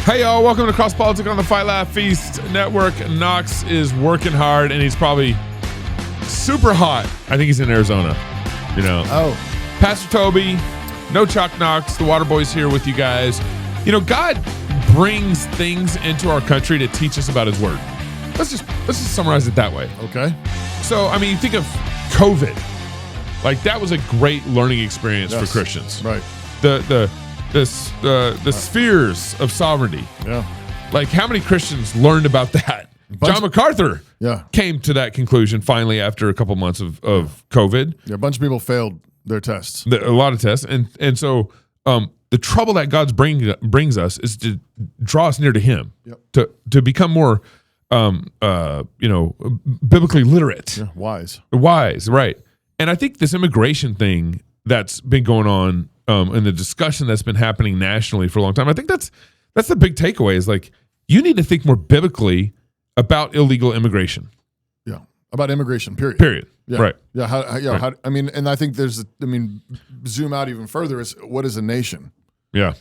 Hey, y'all. Welcome to Cross Politics on the Fight Laugh Feast Network. Knox is working hard, and he's probably super hot. I think he's in Arizona, you know. Oh. Pastor Toby, no Chuck Knox. The Water Boy's here with you guys. You know, God brings things into our country to teach us about his word. Let's just summarize it that way. Okay. So, I mean, you think of COVID. Like, that was a great learning experience for Christians. Right. The spheres of sovereignty. Yeah. Like, how many Christians learned about that? John MacArthur came to that conclusion finally after a couple months of COVID. Yeah, a bunch of people failed their tests. A lot of tests. And so the trouble that God's brings us is to draw us near to him, to become more, biblically literate. Yeah, wise, right. And I think this immigration thing that's been going on and the discussion that's been happening nationally for a long time, I think that's the big takeaway is like, you need to think more biblically about illegal immigration. Yeah. About immigration, period. Yeah. Right. Yeah. Right. And I think zoom out even further is what is a nation? Yeah.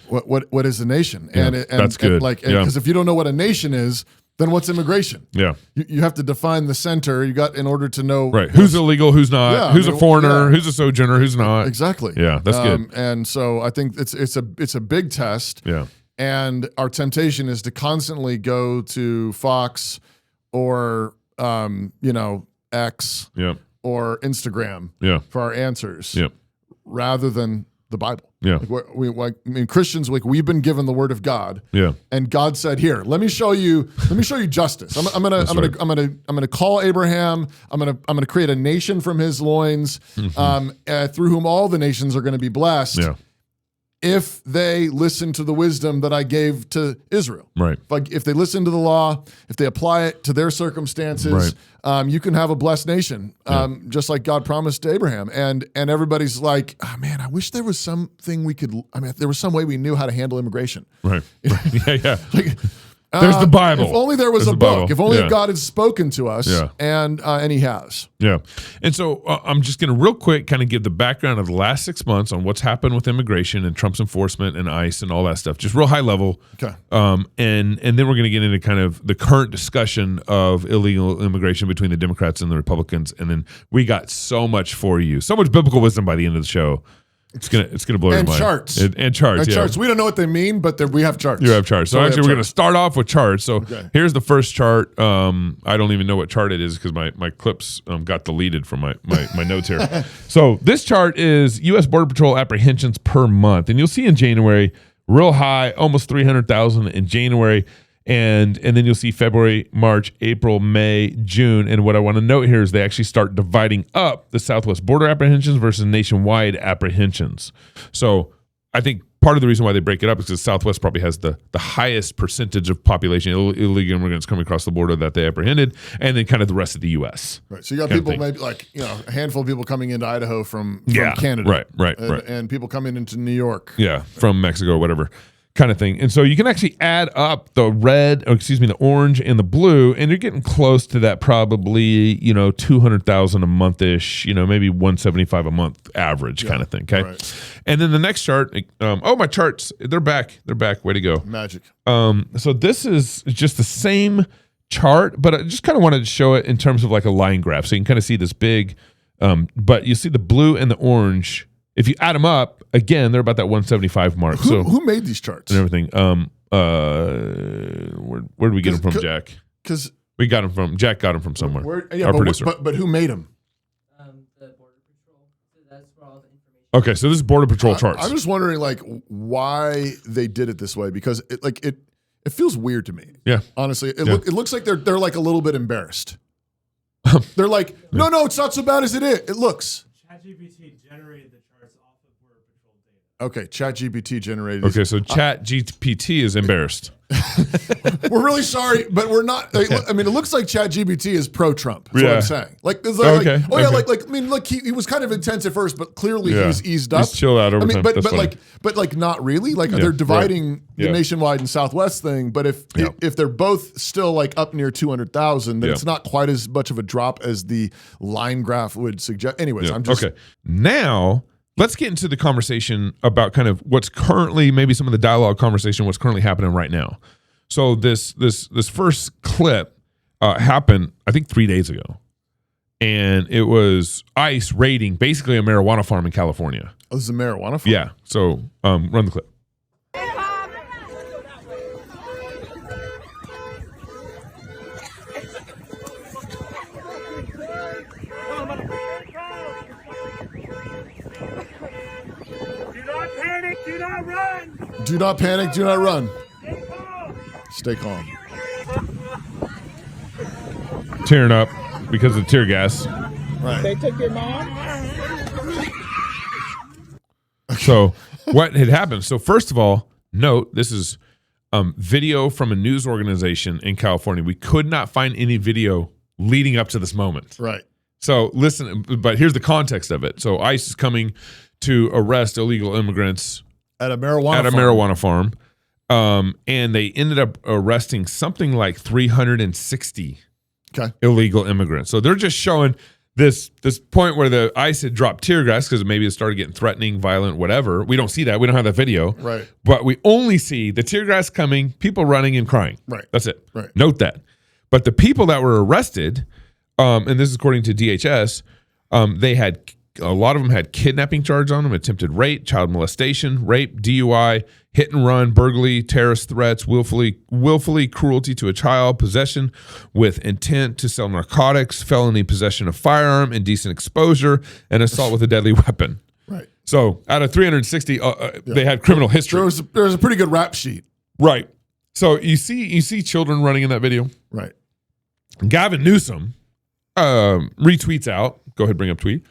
What is a nation? Yeah, and that's good. Because if you don't know what a nation is, then what's immigration? Yeah. You have to define the center. You got in order to know who's illegal, who's not, who's a foreigner, who's a sojourner, who's not. Exactly. Yeah, that's good. And so I think it's a big test. Yeah. And our temptation is to constantly go to Fox or X or Instagram for our answers rather than the Bible. Yeah. Christians, we've been given the word of God. Yeah. And God said, "Here, let me show you justice. I'm gonna call Abraham. I'm gonna create a nation from his loins, through whom all the nations are going to be blessed. Yeah. If they listen to the wisdom that I gave to Israel. Right. If they listen to the law, if they apply it to their circumstances, you can have a blessed nation, just like God promised to Abraham. And everybody's like, oh man, I wish there was something there was some way we knew how to handle immigration. Right. Yeah. There's the Bible. If only there was a book. If only God had spoken to us, and he has. Yeah. And so I'm just going to real quick kind of give the background of the last 6 months on what's happened with immigration and Trump's enforcement and ICE and all that stuff, just real high level. Okay. And then we're going to get into kind of the current discussion of illegal immigration between the Democrats and the Republicans. And then we got so much for you, so much biblical wisdom by the end of the show. It's gonna blow your mind. Charts. And charts. Charts. We don't know what they mean, but we have charts. You have charts. So actually, we're gonna start off with charts. So here's the first chart. I don't even know what chart it is because my clips got deleted from my notes here. So this chart is U.S. Border Patrol apprehensions per month, and you'll see in January real high, almost 300,000 in January. And then you'll see February, March, April, May, June. And what I want to note here is they actually start dividing up the Southwest border apprehensions versus nationwide apprehensions. So I think part of the reason why they break it up is because Southwest probably has the highest percentage of population, illegal immigrants coming across the border that they apprehended, and then kind of the rest of the U.S. Right. So you got people maybe a handful of people coming into Idaho from Canada. Right. And people coming into New York. Yeah, from Mexico, whatever. Kind of thing. And so you can actually add up the the orange and the blue, and you're getting close to that probably, 200,000 a month-ish, maybe 175 a month average kind of thing. Okay. Right. And then the next chart, my charts, they're back. Way to go. Magic. So this is just the same chart, but I just kind of wanted to show it in terms of like a line graph. So you can kind of see this big, but you see the blue and the orange. If you add them up, again, they're about that 175 mark. Who made these charts? And everything. Where did we get them from, Jack? Because we got them from Jack. Got them from somewhere. Our producer. But who made them? The Border Patrol. So that's where all the information. Okay, so this is Border Patrol charts. I'm just wondering, why they did it this way because it feels weird to me. Yeah, honestly, it looks like they're like a little bit embarrassed. They're like, no, it's not so bad as it is. It looks. ChatGPT generated the charts off of Border Patrol data. Okay, ChatGPT generated. Okay, so ChatGPT is embarrassed. We're really sorry, but we're not. I mean, it looks like ChatGPT is pro-Trump. That's what I'm saying. Look, he was kind of intense at first, but clearly he's eased up. He's chilled out over time. But not really. They're dividing the nationwide and Southwest thing. But if they're both still up near 200,000, then it's not quite as much of a drop as the line graph would suggest. Anyways, I'm just okay. Now let's get into the conversation about kind of what's currently, maybe some of the dialogue conversation, what's currently happening right now. So this first clip happened, I think, 3 days ago. And it was ICE raiding basically a marijuana farm in California. Oh, this is a marijuana farm? Yeah. So run the clip. Do not panic, do not run. Stay calm. Tearing up because of tear gas. Right. They took your mom? So what had happened? So first of all, note, this is video from a news organization in California. We could not find any video leading up to this moment. Right. So listen, but here's the context of it. So ICE is coming to arrest illegal immigrants At a marijuana farm. And they ended up arresting something like 360 illegal immigrants. So they're just showing this point where the ICE had dropped tear gas because maybe it started getting threatening, violent, whatever. We don't see that. We don't have that video. Right. But we only see the tear gas coming, people running and crying. Right. That's it. Right. Note that. But the people that were arrested, and this is according to DHS, they had a lot of them had kidnapping charges on them, attempted rape, child molestation, rape, DUI, hit and run, burglary, terrorist threats, willfully cruelty to a child, possession with intent to sell narcotics, felony possession of firearm, indecent exposure, and assault with a deadly weapon. Right. So out of 360, they had criminal history. There was a pretty good rap sheet. Right. So you see children running in that video. Right. Gavin Newsom retweets out. Go ahead, bring up tweet.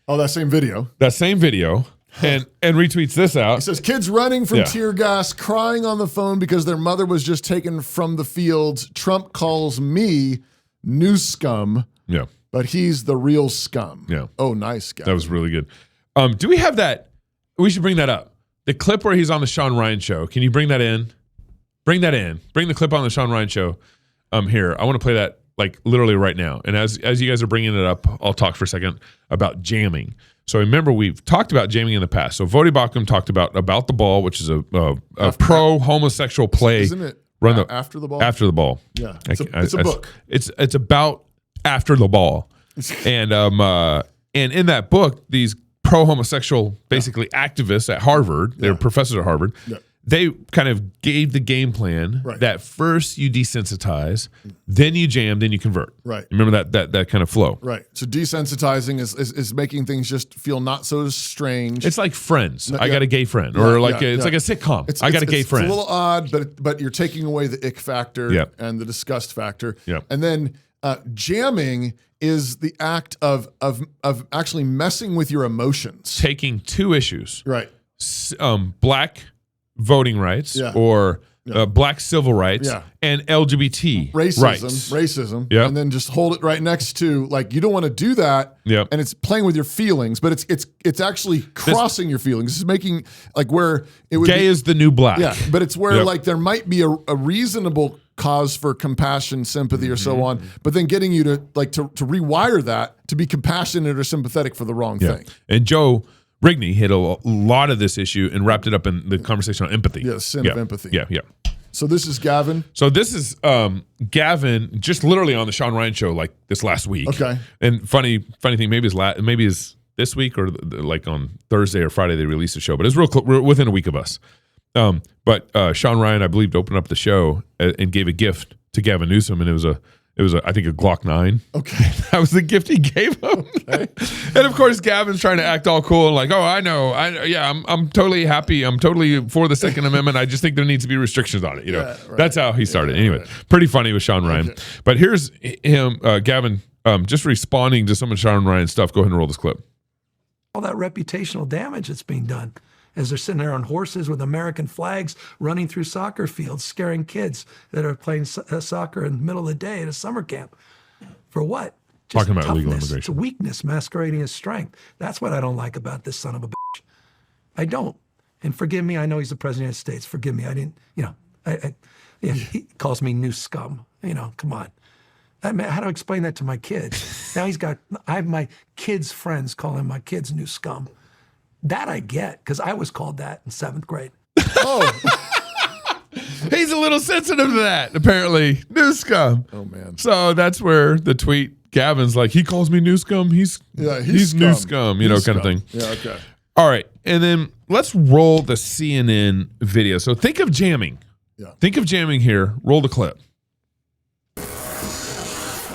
Oh, that same video. And retweets this out. It says, kids running from tear gas, crying on the phone because their mother was just taken from the field. Trump calls me new scum. Yeah. But he's the real scum. Yeah. Oh, nice guy. That was really good. Do we have that? We should bring that up. The clip where he's on the Sean Ryan show. Can you bring that in? Bring that in. Bring the clip on the Sean Ryan show here. I want to play that like literally right now. And as you guys are bringing it up, I'll talk for a second about jamming. So remember, we've talked about jamming in the past. So Vodi Bakum talked about the Ball, which is a pro-homosexual play. Isn't it After the Ball? After the Ball. Yeah. It's a book. It's about after the ball. And in that book, these pro-homosexual basically activists at Harvard, they're professors at Harvard, they kind of gave the game plan that first you desensitize, then you jam, then you convert. Right. Remember that kind of flow. Right. So desensitizing is making things just feel not so strange. It's like Friends. I got a gay friend, or it's like a sitcom. I got a gay friend. It's a little odd, but you're taking away the ick factor and the disgust factor. Yep. And then jamming is the act of actually messing with your emotions. Taking two issues. Right. Black voting rights or black civil rights and LGBT racism, and then just hold it right next to, like, you don't want to do that, and it's playing with your feelings, but it's actually crossing your feelings. It's making, like, where it would gay is the new black. Yeah, but it's where like there might be a reasonable cause for compassion, sympathy, or so on, but then getting you to rewire that to be compassionate or sympathetic for the wrong thing. And Joe Rigney hit a lot of this issue and wrapped it up in the conversation on empathy. Yeah, sin of empathy. Yeah. So this is Gavin. So this is Gavin, just literally on the Sean Ryan show like this last week. Okay. And funny thing, maybe is this week or like on Thursday or Friday they released the show, but it's real within a week of us. But Sean Ryan, I believe, opened up the show and gave a gift to Gavin Newsom, and it was I think a Glock 9. Okay. That was the gift he gave him. Okay. And of course, Gavin's trying to act all cool and like, oh, I know. I'm totally happy. I'm totally for the Second Amendment. I just think there needs to be restrictions on it. That's how he started. Anyway, pretty funny with Sean Ryan. Okay. But here's him, Gavin, just responding to some of Sean Ryan's stuff. Go ahead and roll this clip. All that reputational damage that's being done as they're sitting there on horses with American flags running through soccer fields, scaring kids that are playing soccer in the middle of the day at a summer camp. For what? Just talking about toughness. illegal immigration. It's weakness masquerading as strength. That's what I don't like about this son of a bitch. I don't. And forgive me, I know he's the president of the United States. Forgive me, I didn't, he calls me new scum. Come on. How do I explain that to my kids? Now I have my kids' friends calling my kids new scum. That I get, because I was called that in 7th grade. Oh, He's a little sensitive to that, apparently. New scum. oh man. So that's where the tweet, Gavin's like, he calls me new scum. He's new scum, you know, kind of thing. Yeah, okay. All right. And then let's roll the CNN video. So think of jamming. Yeah. Think of jamming here. Roll the clip.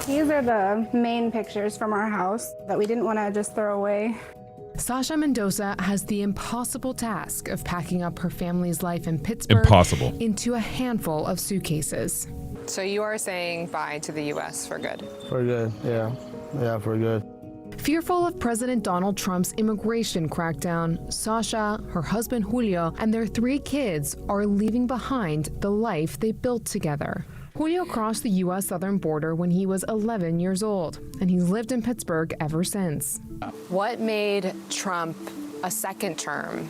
These are the main pictures from our house that we didn't want to just throw away. Sasha Mendoza has the impossible task of packing up her family's life in Pittsburgh into a handful of suitcases. So you are saying bye to the U.S. for good? For good, yeah. Yeah, for good. Fearful of President Donald Trump's immigration crackdown, Sasha, her husband Julio, and their 3 kids are leaving behind the life they built together. Julio crossed the U.S. southern border when he was 11 years old, and he's lived in Pittsburgh ever since. What made Trump a second term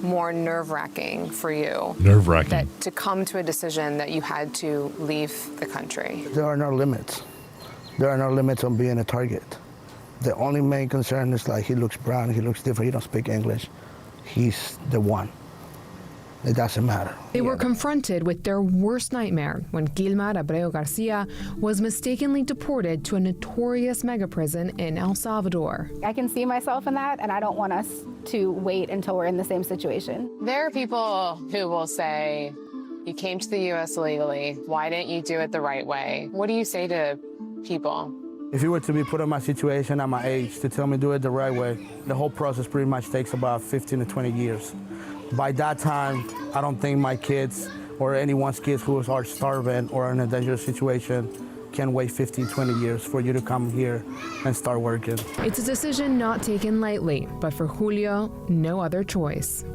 more nerve-wracking for you? Nerve-wracking. That to come to a decision that you had to leave the country? There are no limits. There are no limits on being a target. The only main concern is like he looks brown, he looks different, he don't speak English. He's the one. It doesn't matter. They were confronted with their worst nightmare when Gilmar Abreu Garcia was mistakenly deported to a notorious mega prison in El Salvador. I can see myself in that, and I don't want us to wait until we're in the same situation. There are people who will say, you came to the U.S. illegally, why didn't you do it the right way? What do you say to people? If you were to be put in my situation at my age to tell me do it the right way, the whole process pretty much takes about 15 to 20 years. By that time, I don't think my kids or anyone's kids who are starving or in a dangerous situation can wait 15, 20 years for you to come here and start working. It's a decision not taken lightly, but for Julio, no other choice.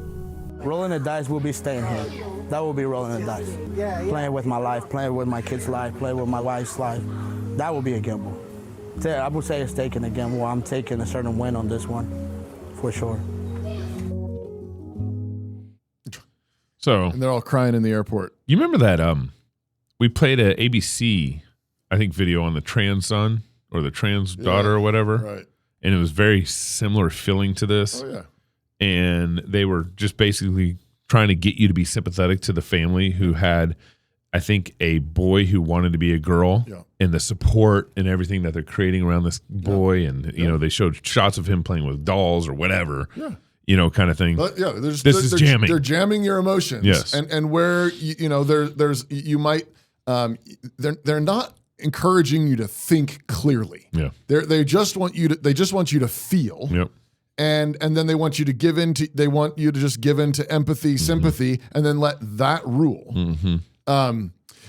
Rolling the dice will be staying here. That will be rolling the dice. Playing with my life, playing with my kids' life, playing with my wife's life. That will be a gamble. I would say it's taking a gamble. I'm taking a certain win on this one, for sure. So, And they're all crying in the airport. you remember that we played a ABC, I think, video on the trans son or the trans daughter or whatever. Right. And it was very similar feeling to this. Oh, yeah. And they were just basically trying to get you to be sympathetic to the family who had, I think, a boy who wanted to be a girl, and the support and everything that they're creating around this boy. And, you know, they showed shots of him playing with dolls or whatever, you know, kind of thing. But yeah, this is jamming. They're jamming your emotions. Yes. And where, you know, there's, you might, they're not encouraging you to think clearly. Yeah. They just want you to feel. Yep. And then they want you to just give in to empathy, sympathy, and then let that rule.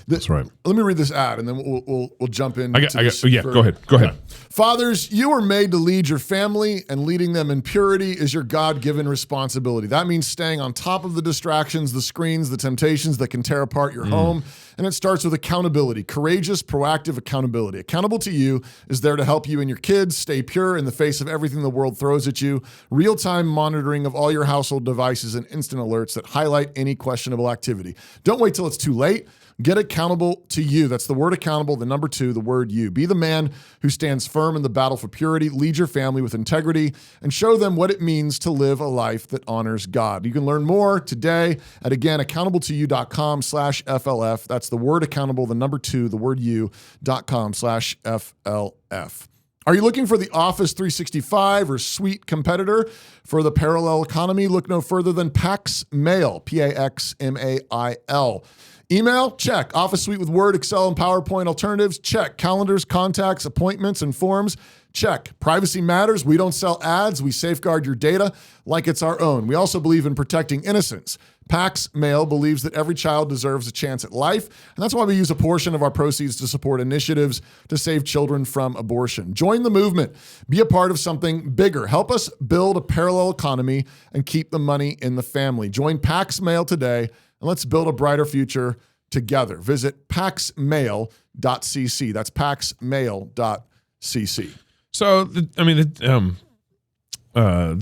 That's right. Let me read this ad, and then we'll jump in. Go ahead. Okay. Fathers, you are made to lead your family, and leading them in purity is your God-given responsibility. That means staying on top of the distractions, the screens, the temptations that can tear apart your home. And it starts with accountability, courageous, proactive accountability. Accountable to You is there to help you and your kids stay pure in the face of everything the world throws at you. Real-time monitoring of all your household devices and instant alerts that highlight any questionable activity. Don't wait till it's too late. Get accountable to you. That's the word accountable, the number 2, the word you. Be the man who stands firm in the battle for purity, lead your family with integrity, and show them what it means to live a life that honors God. You can learn more today at, again, accountable2you.com/FLF. That's the word accountable, the number 2, the word you.com/FLF. Are you looking for the Office 365 or Suite competitor for the parallel economy? Look no further than Pax Mail, Paxmail. Email? Check. Office Suite with Word, Excel, and PowerPoint alternatives? Check. Calendars, contacts, appointments, and forms? Check. Privacy matters. We don't sell ads. We safeguard your data like it's our own. We also believe in protecting innocence. Pax Mail believes that every child deserves a chance at life, and that's why we use a portion of our proceeds to support initiatives to save children from abortion. Join the movement. Be a part of something bigger. Help us build a parallel economy and keep the money in the family. Join Pax Mail today, and let's build a brighter future together. Visit paxmail.cc. That's paxmail.cc. So, the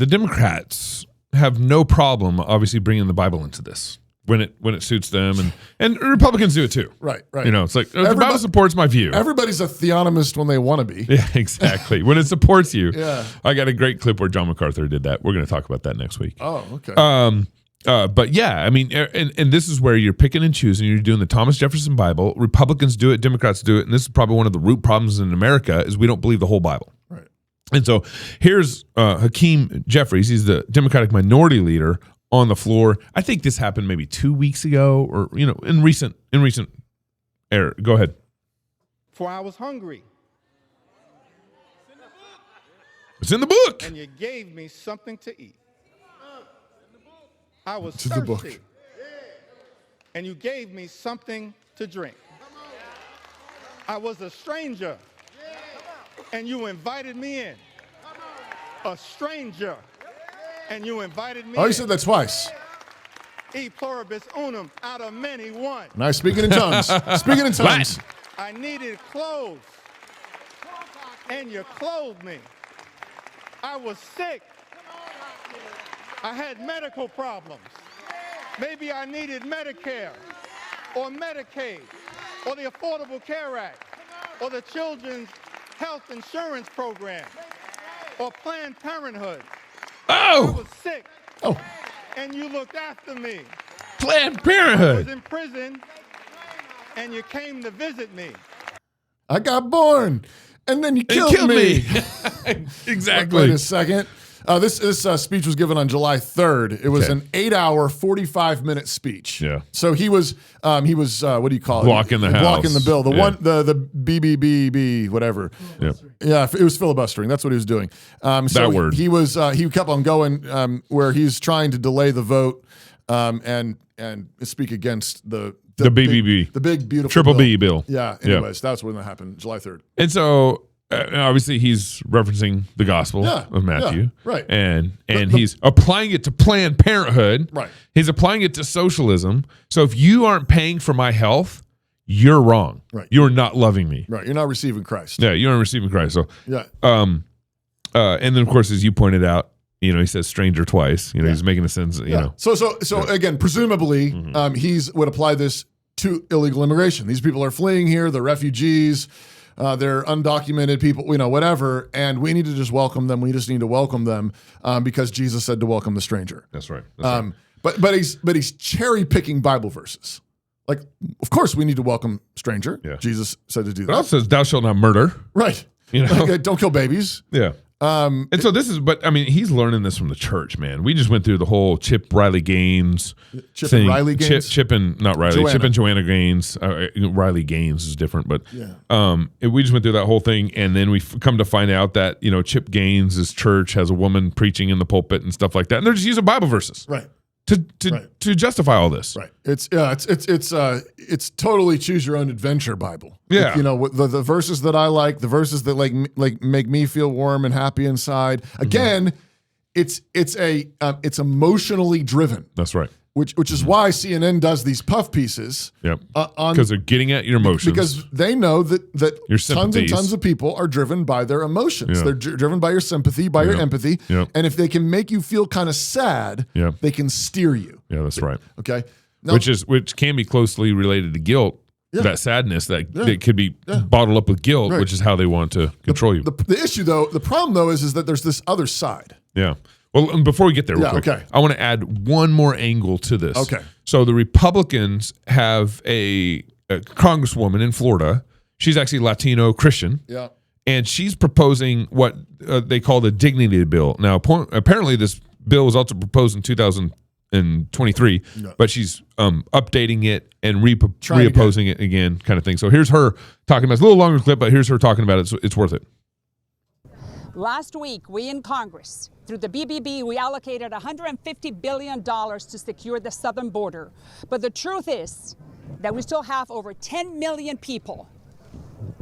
Democrats have no problem, obviously, bringing the Bible into this. when it suits them, and Republicans do it too. Right. It's like the Bible supports my view. Everybody's a theonomist when they want to be. Yeah, exactly. When it supports you. Yeah. I got a great clip where John MacArthur did that. We're going to talk about that next week. Oh, okay. But yeah, I mean, and this is where you're picking and choosing. You're doing the Thomas Jefferson Bible. Republicans do it. Democrats do it. And this is probably one of the root problems in America is we don't believe the whole Bible. Right. And so here's Hakeem Jeffries. He's the Democratic minority leader on the floor. I think this happened maybe 2 weeks ago, or in recent era. Go ahead. For I was hungry. It's in the book. And you gave me something to eat. I was To the book. thirsty. And you gave me something to drink. I was a stranger. And you invited me in. A stranger. And you invited me in. Oh, you said that twice. E pluribus unum, out of many one. Nice, speaking in tongues. Speaking in tongues. Latin. I needed clothes. And you clothed me. I was sick. I had medical problems. Maybe I needed Medicare or Medicaid or the Affordable Care Act or the Children's Health Insurance Program or Planned Parenthood. I was sick. Oh. And you looked after me. Planned I Parenthood. was in prison and you came to visit me. I got born, and then you killed me. Exactly. Wait a second. This speech was given on July 3rd. It was an 8-hour, 45-minute speech. Yeah. So he was what do you call it? Blocking the house. Blocking the bill. Yeah. The BBBB, whatever. Yep. Yeah, it was filibustering. That's what he was doing. That word. He kept on going where he's trying to delay the vote and speak against the BBB. the big beautiful Triple bill. B bill. Yeah. Anyways, that's when that happened, July 3rd. And so obviously he's referencing the Gospel of Matthew. Yeah, right. And he's applying it to Planned Parenthood. Right. He's applying it to socialism. So if you aren't paying for my health, you're wrong. Right. You're not loving me. Right. You're not receiving Christ. Yeah, you aren't receiving Christ. So Yeah. and then of course, as you pointed out, he says stranger twice. He's making a sense, you know. So again, presumably, he's would apply this to illegal immigration. These people are fleeing here. They're refugees. They're undocumented people, whatever. And we need to just welcome them. We just need to welcome them because Jesus said to welcome the stranger. That's right. That's right. But he's cherry picking Bible verses. Like, of course, we need to welcome stranger. Yeah. Jesus said to do It that. also says, "Thou shalt not murder." Right. Like, don't kill babies. Yeah. And so this is, but I mean, he's learning this from the church, man. We just went through the whole Chip Riley Gaines Chip thing. and Riley Gaines? Chip and not Riley. Joanna. Chip and Joanna Gaines. Riley Gaines is different, but we just went through that whole thing, and then we come to find out that Chip Gaines' church has a woman preaching in the pulpit and stuff like that, and they're just using Bible verses, Right. to justify all this. Right. It's totally choose your own adventure Bible. Yeah. Like, the verses that I like, the verses that like make me feel warm and happy inside. Again, it's emotionally driven. That's right. Which is why CNN does these puff pieces. Yep. Because they're getting at your emotions. Because they know that Your tons and sympathies. tons of people are driven by their emotions. Yeah. They're driven by your sympathy, by your empathy. Yep. And if they can make you feel kind of sad, Yep. they can steer you. Yeah, that's right. Okay. Now, Which can be closely related to guilt. Yeah. That sadness that could be bottled up with guilt, Right. which is how they want to control you. the issue though, the problem though is that there's this other side. Yeah. Well, and before we get there, real quick, okay. I want to add one more angle to this. Okay. So the Republicans have a congresswoman in Florida. She's actually Latino Christian. Yeah. And she's proposing what they call the dignity bill. Now, apparently this bill was also proposed in 2023, but she's updating it and reopposing it again, kind of thing. So here's her talking about it. It's a little longer clip, but here's her talking about it. So it's worth it. Last week, we in Congress, through the BBB, we allocated $150 billion to secure the southern border. But the truth is that we still have over 10 million people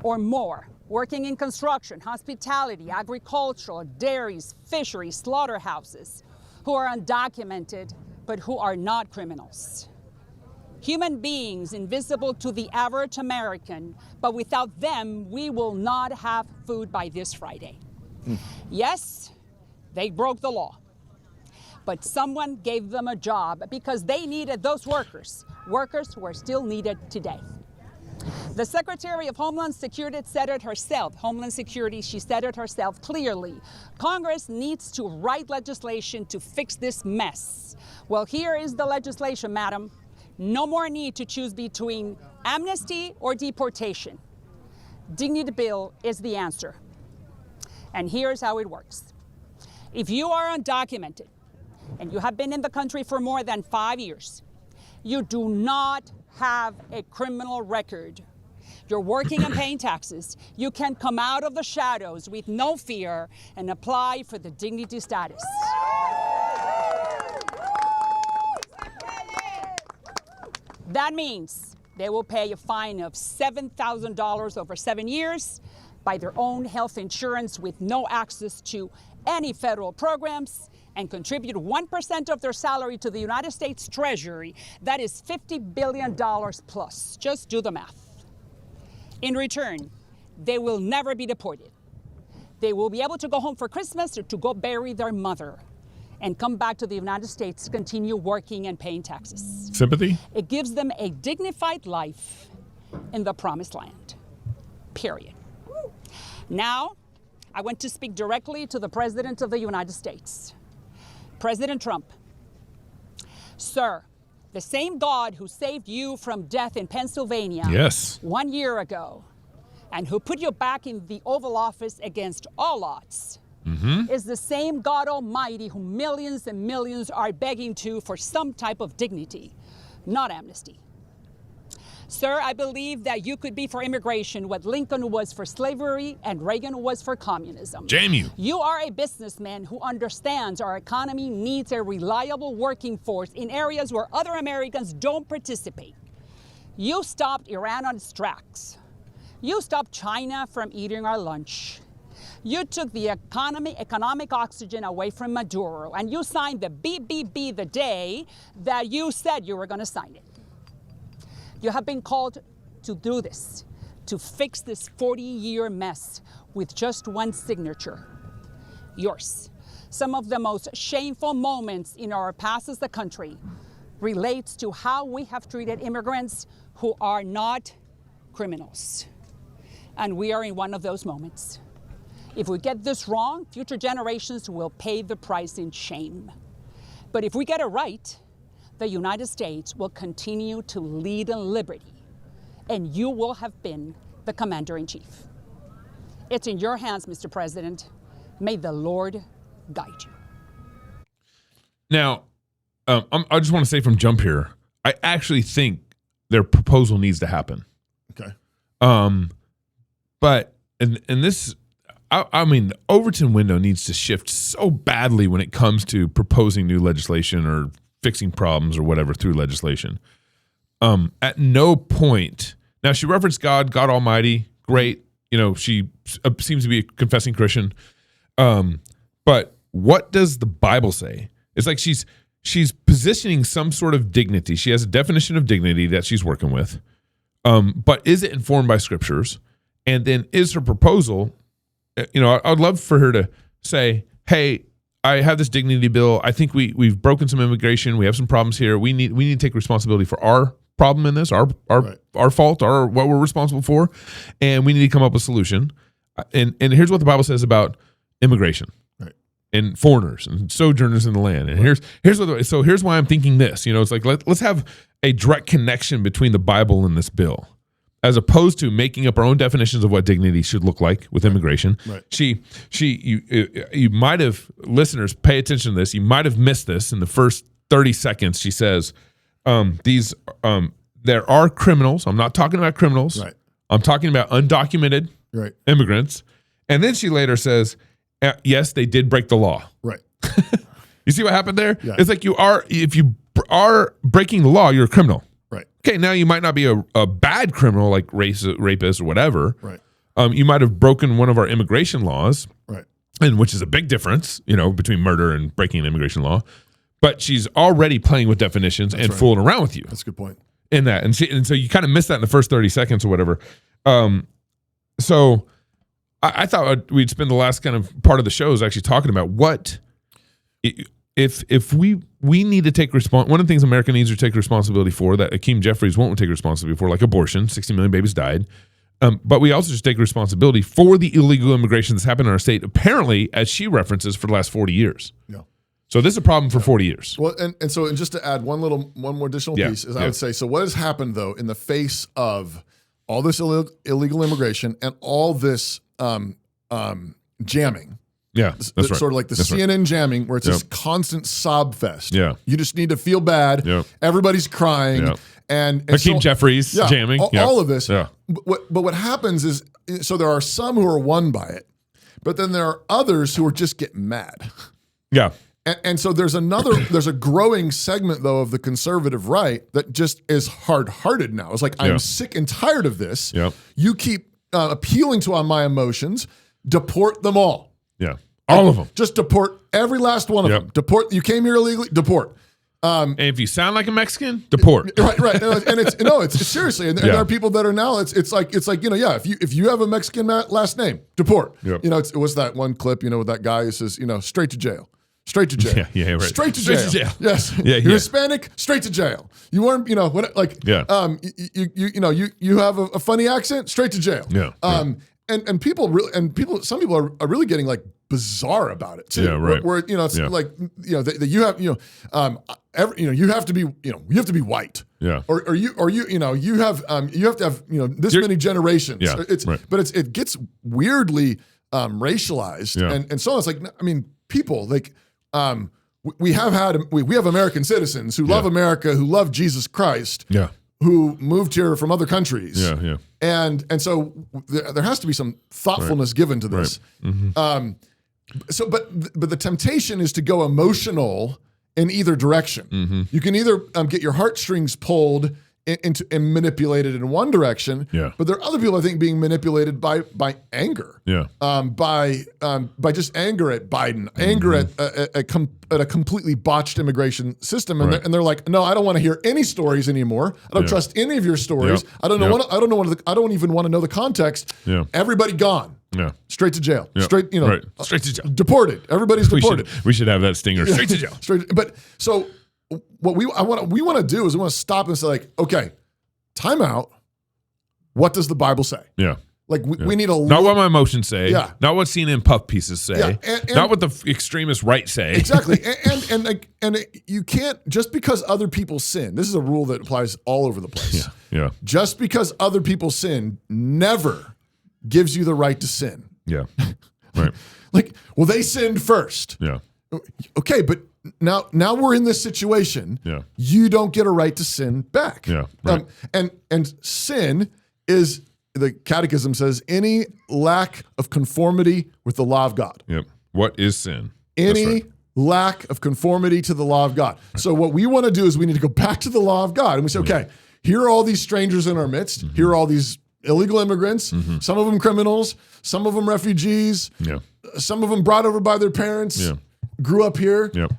or more working in construction, hospitality, agricultural, dairies, fisheries, slaughterhouses, who are undocumented, but who are not criminals. Human beings invisible to the average American, but without them, we will not have food by this Friday. Yes, they broke the law. but someone gave them a job because they needed those workers who are still needed today. The Secretary of Homeland Security said it herself. Homeland Security, she said it herself clearly. Congress needs to write legislation to fix this mess. Well, here is the legislation, madam. No more need to choose between amnesty or deportation. Dignity Bill is the answer. And here's how it works. If you are undocumented and you have been in the country for more than 5 years, you do not have a criminal record, you're working and paying taxes, you can come out of the shadows with no fear and apply for the dignity status. That means they will pay a fine of $7,000 over 7 years, buy their own health insurance with no access to any federal programs, and contribute 1% of their salary to the United States Treasury. That is $50 billion plus. Just do the math. In return, they will never be deported. They will be able to go home for Christmas or to go bury their mother and come back to the United States to continue working and paying taxes. Sympathy? It gives them a dignified life in the promised land, period. Now, I want to speak directly to the President of the United States, President Trump. Sir, the same God who saved you from death in Pennsylvania 1 year ago and who put you back in the Oval Office against all odds is the same God Almighty who millions and millions are begging to for some type of dignity, not amnesty. Sir, I believe that you could be for immigration what Lincoln was for slavery and Reagan was for communism. Jam you. You are a businessman who understands our economy needs a reliable working force in areas where other Americans don't participate. You stopped Iran on its tracks. You stopped China from eating our lunch. You took the economic oxygen away from Maduro, and you signed the BBB the day that you said you were going to sign it. You have been called to do this, to fix this 40-year mess with just one signature, yours. Some of the most shameful moments in our past as a country relates to how we have treated immigrants who are not criminals. And we are in one of those moments. If we get this wrong, future generations will pay the price in shame. But if we get it right, the United States will continue to lead in liberty, and you will have been the commander-in-chief. It's in your hands, Mr. President. May the Lord guide you. Now, I just want to say from jump here, I actually think their proposal needs to happen. Okay. But and this, I mean, the Overton window needs to shift so badly when it comes to proposing new legislation or fixing problems or whatever through legislation. At no point, now she referenced God Almighty, great. You know, she seems to be a confessing Christian. But what does the Bible say? It's like she's positioning some sort of dignity. She has a definition of dignity that she's working with. But is it informed by scriptures? And then is her proposal, you know, I'd love for her to say, hey, I have this dignity bill. I think we've broken some immigration. We have some problems here. We need to take responsibility for our problem in this, our fault, what we're responsible for, and we need to come up with a solution. And here's what the Bible says about immigration, and foreigners and sojourners in the land. And here's why I'm thinking this. You know, it's like let's have a direct connection between the Bible and this bill, as opposed to making up our own definitions of what dignity should look like with immigration. Right. You might have, listeners, pay attention to this. You might have missed this in the first 30 seconds. She says, there are criminals. I'm not talking about criminals. Right. I'm talking about undocumented immigrants. And then she later says, yes, they did break the law. Right. You see what happened there? Yeah. It's like if you are breaking the law, you're a criminal. Right. Okay, now you might not be a bad criminal like rapist or whatever. Right. You might have broken one of our immigration laws. Right. And which is a big difference, you know, between murder and breaking an immigration law. But she's already playing with definitions and fooling around with you. That's a good point. In that. And so you kind of missed that in the first 30 seconds or whatever. So I thought we'd spend the last kind of part of the show is actually talking about what if we need to take one of the things America needs to take responsibility for that Hakeem Jeffries won't take responsibility for, like abortion, 60 million babies died. But we also just take responsibility for the illegal immigration that's happened in our state, apparently, as she references, for the last 40 years. Yeah. So this is a problem for 40 years. Well, and so just to add one more additional piece is I would say, so what has happened though in the face of all this illegal immigration and all this jamming? Yeah, that's right. Sort of like the CNN jamming, where it's this constant sob fest. Yeah, you just need to feel bad. Yeah. Everybody's crying. Yeah. And Hakeem Jeffries jamming. All of this. Yeah. But what happens is, so there are some who are won by it, but then there are others who are just getting mad. Yeah. And so there's a growing segment though of the conservative right that just is hard-hearted now. It's like, I'm sick and tired of this. Yeah. You keep appealing to my emotions. Deport them all. Yeah. All of them. Just deport every last one of them. Deport. You came here illegally. Deport. And if you sound like a Mexican, deport. Right. And it's seriously. And there are people that are now. It's like if you have a Mexican last name, deport. Yep. It was that one clip. With that guy who says straight to jail. Straight to jail. Yeah, right. Straight to jail. Yes. Yeah, You're Hispanic. Straight to jail. You weren't. You have a funny accent. Straight to jail. Yeah. And some people are really getting like bizarre about it too. Yeah, right. Where it's like that you have you have to be you have to be white. Yeah. Or you have to have this many generations. Yeah. But it gets weirdly racialized and so on. It's like, I mean, people like we have American citizens who love America, who love Jesus Christ. Yeah. Who moved here from other countries. Yeah. And so there has to be some thoughtfulness given to this. Right. Mm-hmm. But the temptation is to go emotional in either direction. Mm-hmm. You can either get your heartstrings pulled and manipulated in one direction. Yeah. But there are other people, I think, being manipulated by anger. Yeah. By just anger at Biden, anger at a completely botched immigration system, and they're like, no, I don't want to hear any stories anymore. I don't trust any of your stories. I don't know. I don't even want to know the context. Yeah. everybody gone. Yeah. Straight to jail. Yeah. Straight to jail. Deported. Everybody's deported. We should have that stinger. Straight to jail. But so what we want to do is we want to stop and say, like, okay, time out. What does the Bible say? Yeah. Like we need a not what my emotions say. Yeah. Not what CNN puff pieces say. Yeah. And not what the extremist right say. Exactly. and you can't, just because other people sin. This is a rule that applies all over the place. Yeah. Just because other people sin never gives you the right to sin. Yeah. Right. Like, well, they sinned first. Yeah. Okay, but now we're in this situation. Yeah. You don't get a right to sin back. Yeah. Right. And sin is, the Catechism says, any lack of conformity with the law of God. Yep. What is sin? Any lack of conformity to the law of God. Right. So what we want to do is we need to go back to the law of God, and we say, okay, here are all these strangers in our midst. Here are all these illegal immigrants. Some of them criminals. Some of them refugees. Yeah. Some of them brought over by their parents. Yeah. Grew up here. Yep.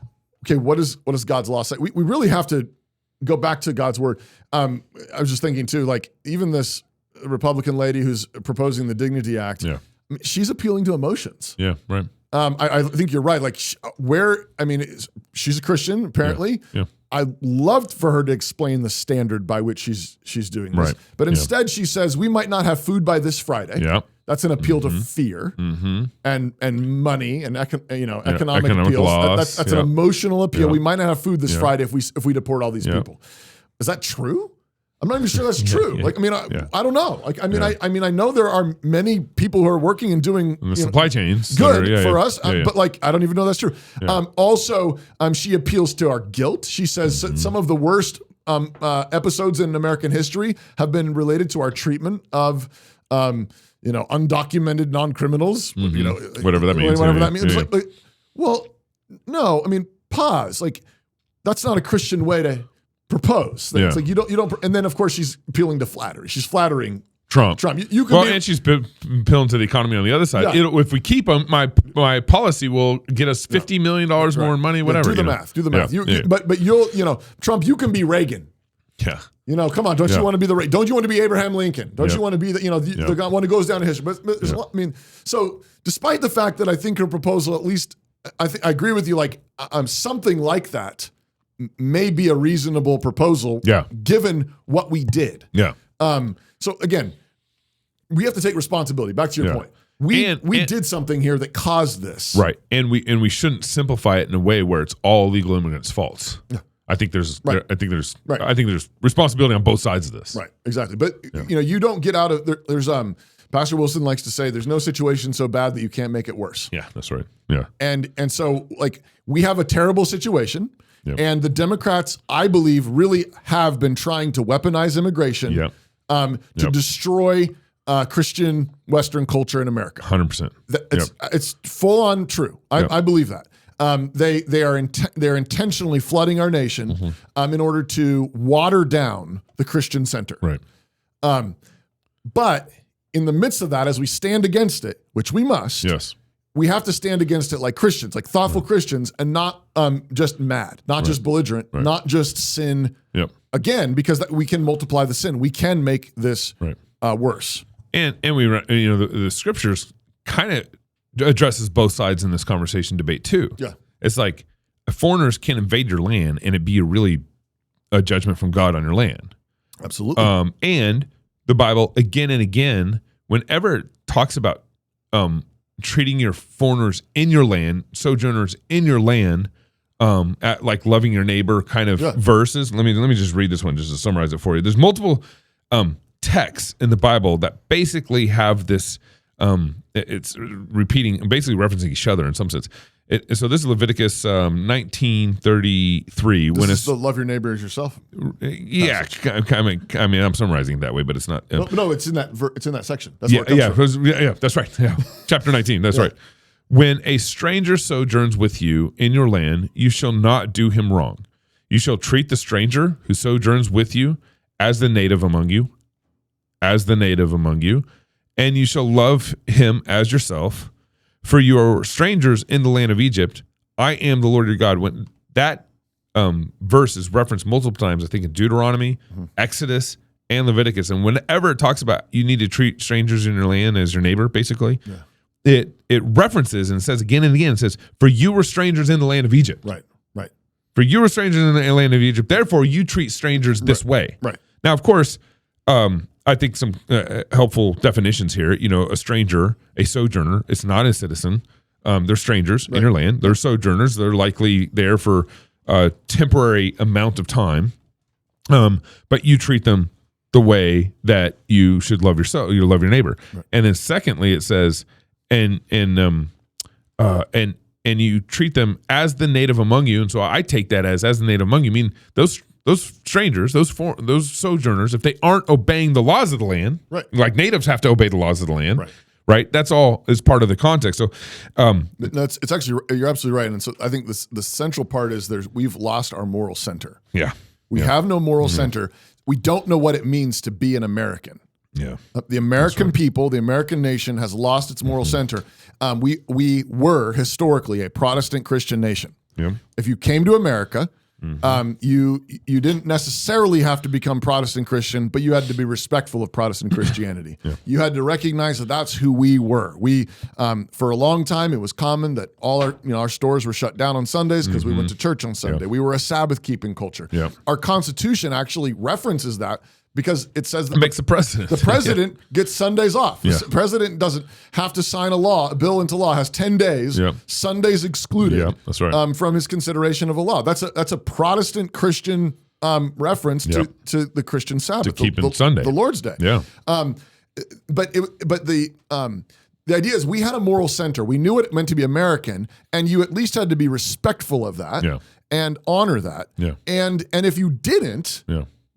Okay, what does God's law say? We really have to go back to God's word. I was just thinking too, like even this Republican lady who's proposing the Dignity Act, she's appealing to emotions. Yeah, right. I think you're right. Like she's a Christian apparently. Yeah. I loved for her to explain the standard by which she's doing this. Right. But instead she says we might not have food by this Friday. Yeah. That's an appeal to fear and money and economic economic appeals. loss. That's an emotional appeal. Yeah. We might not have food this Friday if we deport all these people. Is that true? I'm not even sure that's true. Like, I mean, I don't know. Like, I know there are many people who are working and doing the supply chains good for us, but like, I don't even know that's true. Yeah. Also, she appeals to our guilt. She says some of the worst episodes in American history have been related to our treatment of undocumented non-criminals. Whatever that means. Whatever that means. Like, well, no. I mean, pause. Like, that's not a Christian way to propose things. Like you don't, and then of course she's appealing to flattery. She's flattering Trump. You can and she's appealing to the economy on the other side. Yeah. If we keep them, my policy will get us $50 million more in money. Whatever. Do the math. Do the math. But you'll Trump. You can be Reagan. Yeah. Come on. Don't you want to be don't you want to be Abraham Lincoln? Don't you want to be the one who goes down in history? But there's a lot, I mean, so despite the fact that I think her proposal at least I agree with you. Like something like that may be a reasonable proposal. Yeah. Given what we did. Yeah. So again, we have to take responsibility. Back to your point. We did something here that caused this. Right. And we shouldn't simplify it in a way where it's all illegal immigrants' faults. Yeah. I think there's responsibility on both sides of this. Right. Exactly. But you don't get out of there. There's Pastor Wilson likes to say there's no situation so bad that you can't make it worse. Yeah, that's right. Yeah. And so like we have a terrible situation. Yep. And the Democrats, I believe, really have been trying to weaponize immigration to destroy Christian Western culture in America. 100%. It's full on true. I believe that. They're intentionally flooding our nation in order to water down the Christian center. Right. But in the midst of that, as we stand against it, which we must, we have to stand against it like Christians, like thoughtful Christians, and not just mad, not just belligerent, not just sin again, because we can multiply the sin. We can make this worse. And we the scriptures kind of addresses both sides in this conversation debate too. Yeah. It's like foreigners can invade your land and it be a judgment from God on your land. Absolutely. And the Bible again and again, whenever it talks about treating your foreigners in your land, sojourners in your land, at like loving your neighbor kind of verses. Let me just read this one just to summarize it for you. There's multiple texts in the Bible that basically have this. It's repeating, basically referencing each other in some sense. So this is Leviticus 19:33. This is the love your neighbor as yourself. Yeah, I mean, I'm summarizing it that way, but it's not. No, it's in that. It's in that section. That's where it comes from. That's right. Yeah, chapter 19. That's right. When a stranger sojourns with you in your land, you shall not do him wrong. You shall treat the stranger who sojourns with you as the native among you, and you shall love him as yourself. For you are strangers in the land of Egypt. I am the Lord your God. When that verse is referenced multiple times, I think in Deuteronomy, Exodus, and Leviticus. And whenever it talks about you need to treat strangers in your land as your neighbor, basically, it references and says again and again, it says, for you were strangers in the land of Egypt. Right. For you were strangers in the land of Egypt. Therefore, you treat strangers this way. Right. Now, of course, I think some helpful definitions here. A stranger, a sojourner, it's not a citizen. They're strangers in your land. They're sojourners. They're likely there for a temporary amount of time. But you treat them the way that you should love yourself. You love your neighbor. Right. And then secondly, it says, and you treat them as the native among you. And so I take that as the native among you. I mean, those strangers, those sojourners, if they aren't obeying the laws of the land, like natives have to obey the laws of the land, right? That's all is part of the context. So, it's actually, you're absolutely right. And so I think the central part is we've lost our moral center. Yeah, we have no moral center. We don't know what it means to be an American. Yeah, the American people, the American nation has lost its moral center. We were historically a Protestant Christian nation. Yeah, if you came to America. You didn't necessarily have to become Protestant Christian, but you had to be respectful of Protestant Christianity. You had to recognize that that's who we were. We, for a long time, it was common that all our stores were shut down on Sundays because we went to church on Sunday. We were a Sabbath keeping culture. Our Constitution actually references that. Because it says that makes the president. The president gets Sundays off. The president doesn't have to sign a bill into law, has 10 days, Sundays excluded that's right. From his consideration of a law. That's a Protestant Christian reference to the Christian Sabbath. To keeping Sunday. The Lord's Day. Yeah. But the idea is we had a moral center. We knew what it meant to be American, and you at least had to be respectful of that and honor that. And if you didn't,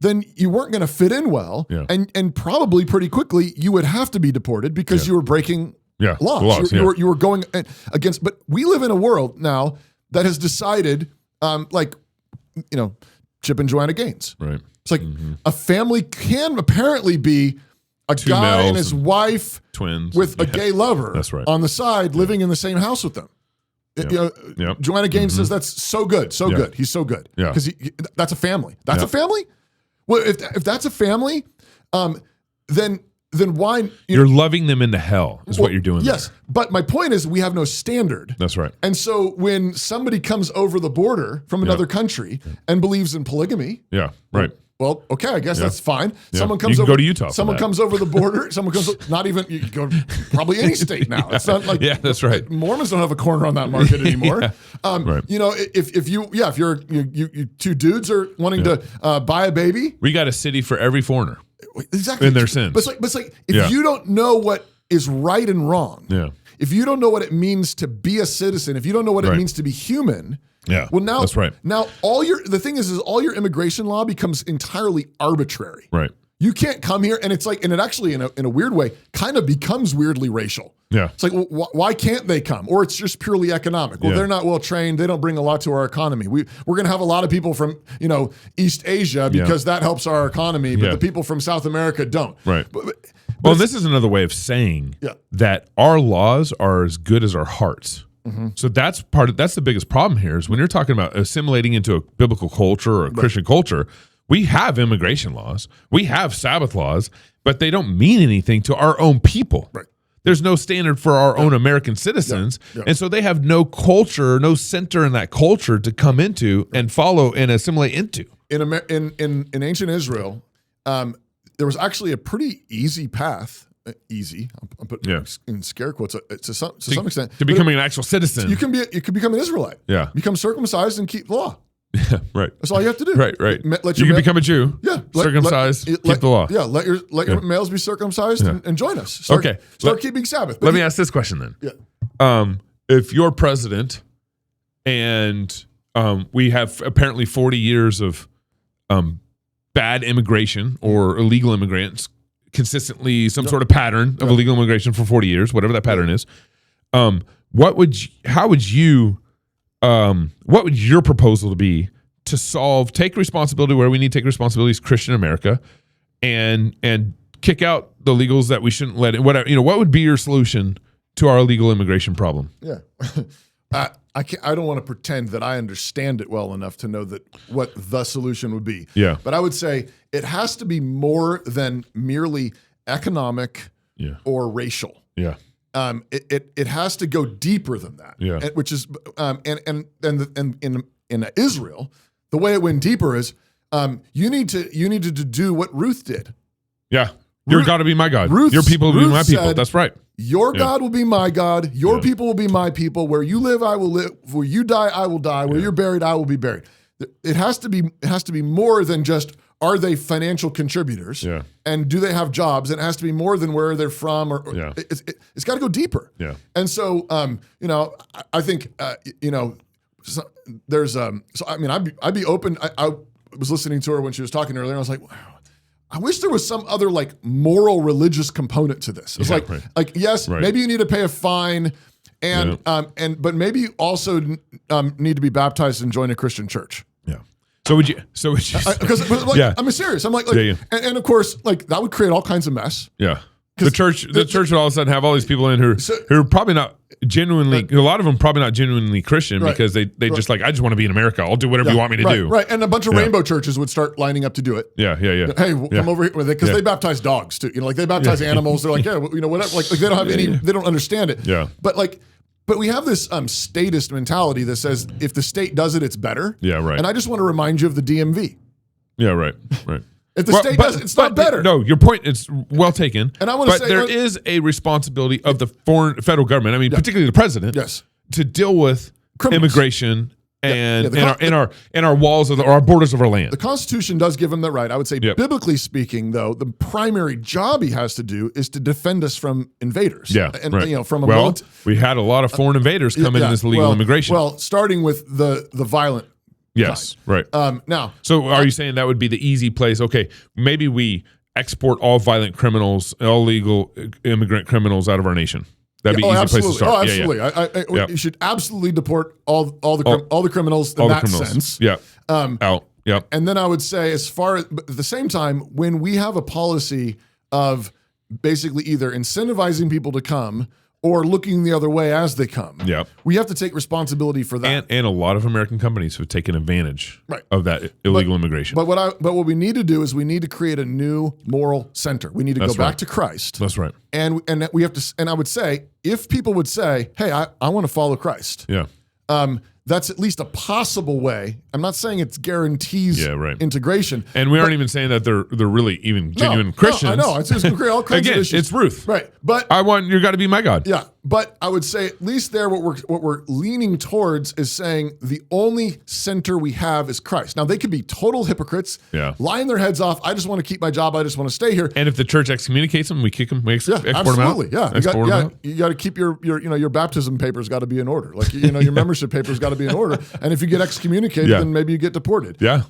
then you weren't going to fit in well, and probably pretty quickly you would have to be deported because you were breaking laws. You were going against. But we live in a world now that has decided, Chip and Joanna Gaines. Right. It's like a family can apparently be a Two guy males and his wife, twins with a gay lover. That's right. On the side, living in the same house with them. Joanna Gaines says that's so good, good. He's so good because that's a family. That's a family. Well, if that's a family, then then why you're loving them into hell is what you're doing. Yes, but my point is we have no standard. That's right. And so when somebody comes over the border from another country and believes in polygamy, right. Well, okay, I guess that's fine. Yeah. Someone comes you can over go to Utah. Someone comes over the border. Someone comes. Not even you can go probably any state now. It's not like that's right. Mormons don't have a corner on that market anymore. Right. You know, if you're two dudes are wanting to buy a baby, we got a city for every foreigner. Exactly. In their sins. But it's like if you don't know what is right and wrong, if you don't know what it means to be a citizen, if you don't know what it means to be human. Well, now that's right. Now the thing is all your immigration law becomes entirely arbitrary. Right. You can't come here, and it's like, and it actually, in a weird way, kind of becomes weirdly racial. Yeah. It's like, well, why can't they come? Or it's just purely economic. Well, they're not well trained. They don't bring a lot to our economy. We're going to have a lot of people from East Asia because that helps our economy, but the people from South America don't. Right. But well, this is another way of saying that our laws are as good as our hearts. Mm-hmm. So that's the biggest problem here is when you're talking about assimilating into a biblical culture or a Christian culture, we have immigration laws, we have Sabbath laws, but they don't mean anything to our own people. Right. There's no standard for our own American citizens. And so they have no culture, no center in that culture to come into and follow and assimilate into. In ancient Israel, there was actually a pretty easy path. Easy, I'll put in scare quotes to some extent to becoming an actual citizen. You can become an Israelite. Yeah, become circumcised and keep the law. Yeah, right. That's all you have to do. Right. You can become a Jew. Yeah, circumcised. Keep the law. Yeah, let your males be circumcised and join us. Start keeping Sabbath. Let me ask this question then. Yeah. If you're president and we have apparently 40 years of bad immigration or illegal immigrants. Consistently some sort of pattern of illegal immigration for 40 years, whatever that pattern is. What would your proposal to be to take responsibility where we need to take responsibility as Christian America and kick out the illegals that we shouldn't let in, whatever, what would be your solution to our illegal immigration problem? Yeah. I don't want to pretend that I understand it well enough to know what the solution would be. Yeah. But I would say it has to be more than merely economic or racial. Yeah. It has to go deeper than that. Yeah. Which is and in Israel, the way it went deeper is you needed to do what Ruth did. Yeah. Your God will be my God. Your people will be my people. That's right. Your God will be my God. Your people will be my people. Where you live, I will live. Where you die, I will die. Where you're buried, I will be buried. It has to be more than just are they financial contributors? Yeah. And do they have jobs? And it has to be more than where they're from. It's got to go deeper. Yeah. And so I think there's so I mean I'd be open. I was listening to her when she was talking earlier. And I was like, wow. I wish there was some other moral religious component to this. It's maybe you need to pay a fine but maybe you also need to be baptized and join a Christian church. Yeah. So would you I'm serious. I'm and of course that would create all kinds of mess. Yeah. The church would all of a sudden have all these people in who are probably not genuinely, a lot of them probably not genuinely Christian because they just I just want to be in America. I'll do whatever you want me to do. Right. And a bunch of rainbow churches would start lining up to do it. Yeah. Hey, come over here with it because they baptize dogs too. They baptize animals. They're whatever. They don't have any. They don't understand it. Yeah. But we have this statist mentality that says if the state does it, it's better. Yeah. Right. And I just want to remind you of the DMV. Yeah. Right. If the state does it, it's not better. No, your point is well taken. And I want to say there is a responsibility of the federal government. I mean, particularly the president, to deal with immigration and our walls of our borders of our land. The Constitution does give him that right. I would say, biblically speaking, though, the primary job he has to do is to defend us from invaders. Yeah, and from we had a lot of foreign invaders come in this illegal immigration. Well, starting with the violent. Yes, right. Now, so are you saying that would be the easy place? Okay, maybe we export all violent criminals, all legal immigrant criminals out of our nation. That'd be an easy place to start. Oh, absolutely. You should absolutely deport all the criminals in that sense. Yeah. Out. Yeah. And then I would say, but at the same time, when we have a policy of basically either incentivizing people to come or looking the other way as they come. Yep. We have to take responsibility for that. And a lot of American companies have taken advantage Right. of that illegal immigration. But what we need to do is we need to create a new moral center. We need to That's go back right. to Christ. That's right. And we have to. And I would say, if people would say, "Hey, I want to follow Christ," Yeah. that's at least a possible way. I'm not saying it guarantees integration. And we aren't even saying that they're really even genuine Christians. No, I know. It's just create all kinds Again, of issues. it's Ruth. Right. But you got to be my God. Yeah. But I would say at least there what we're leaning towards is saying the only center we have is Christ. Now they could be total hypocrites, lying their heads off. I just want to keep my job. I just want to stay here. And if the church excommunicates them, we kick them, export them out. Absolutely. Yeah. Export them out. You got to keep your baptism papers got to be in order. Like your membership papers got to be in order. And if you get excommunicated, then maybe you get deported. Yeah.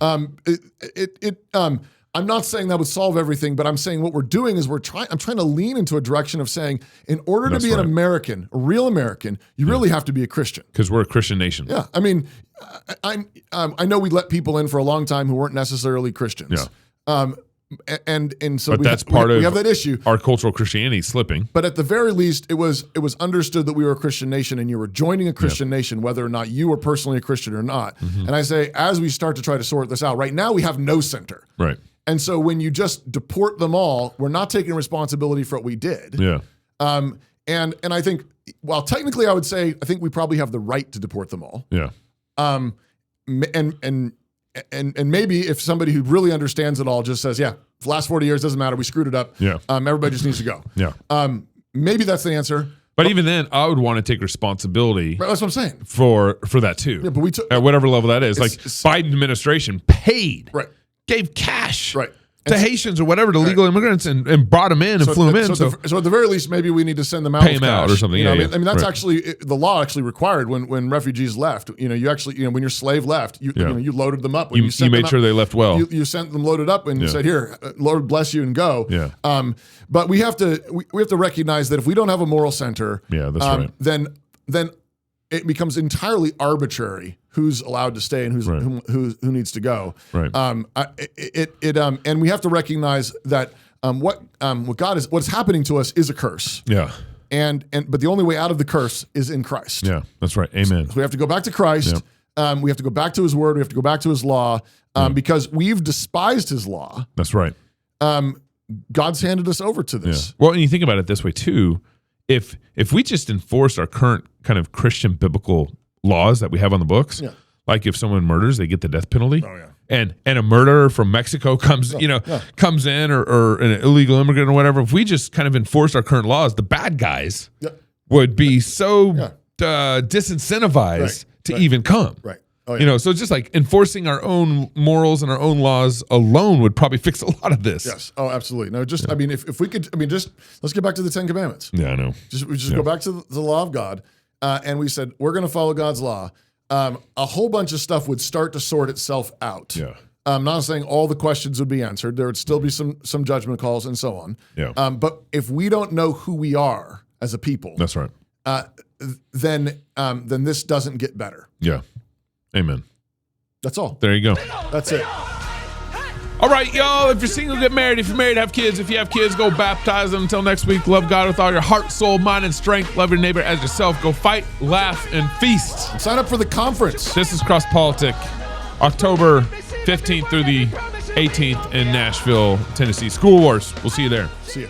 I'm not saying that would solve everything, but I'm saying what we're doing is I'm trying to lean into a direction of saying, in order to be an American, a real American, you really have to be a Christian. Because we're a Christian nation. Yeah. I mean, I know we let people in for a long time who weren't necessarily Christians. Yeah. And so that's part of we have that issue. Our cultural Christianity slipping. But at the very least, it was understood that we were a Christian nation and you were joining a Christian nation, whether or not you were personally a Christian or not. Mm-hmm. And I say, as we start to try to sort this out, right now we have no center. Right. And so when you just deport them all, we're not taking responsibility for what we did. Yeah. And I think, well, technically I would say, I think we probably have the right to deport them all. Yeah. And maybe if somebody who really understands it all just says, yeah, the last 40 years doesn't matter, we screwed it up. Yeah. Everybody just needs to go. Yeah. Maybe that's the answer. But even then, I would want to take responsibility. Right, that's what I'm saying. For that too. Yeah, but we took at whatever level that is. Like Biden administration paid. Right. Gave cash. Right. To Haitians or whatever, to legal immigrants, and brought them in and flew them in. So at the very least, maybe we need to send them out. Pay them out or something. I mean, that's actually the law actually required when refugees left. You actually when your slave left, you loaded them up. When you made sure they left well. You sent them loaded up and you said, "Here, Lord bless you and go." Yeah. But we have to recognize that if we don't have a moral center, that's right. Then it becomes entirely arbitrary who's allowed to stay and who needs to go. Right. And we have to recognize that what's happening to us is a curse. Yeah. But the only way out of the curse is in Christ. Yeah, that's right. Amen. So we have to go back to Christ. Yep. We have to go back to His Word. We have to go back to His law because we've despised His law. That's right. God's handed us over to this. Yeah. Well, and you think about it this way too. If we just enforce our current kind of Christian biblical laws that we have on the books, like if someone murders, they get the death penalty. Oh, yeah. And a murderer from Mexico comes in or an illegal immigrant or whatever. If we just kind of enforce our current laws, the bad guys would be so disincentivized to even come. Right. Oh, yeah. So just like enforcing our own morals and our own laws alone would probably fix a lot of this. Yes. Oh, absolutely. No, I mean, if we could, let's get back to the 10 Commandments. Yeah, I know. We just go back to the law of God. And we said, we're going to follow God's law. A whole bunch of stuff would start to sort itself out. Yeah. I'm not saying all the questions would be answered. There would still be some judgment calls and so on. Yeah. But if we don't know who we are as a people, that's right. Then this doesn't get better. Yeah. Amen. That's all. There you go. That's it. All right, y'all. If you're single, get married. If you're married, have kids. If you have kids, go baptize them. Until next week, love God with all your heart, soul, mind, and strength. Love your neighbor as yourself. Go fight, laugh, and feast. Sign up for the conference. This is Cross Politic, October 15th through the 18th in Nashville, Tennessee. School Wars. We'll see you there. See you.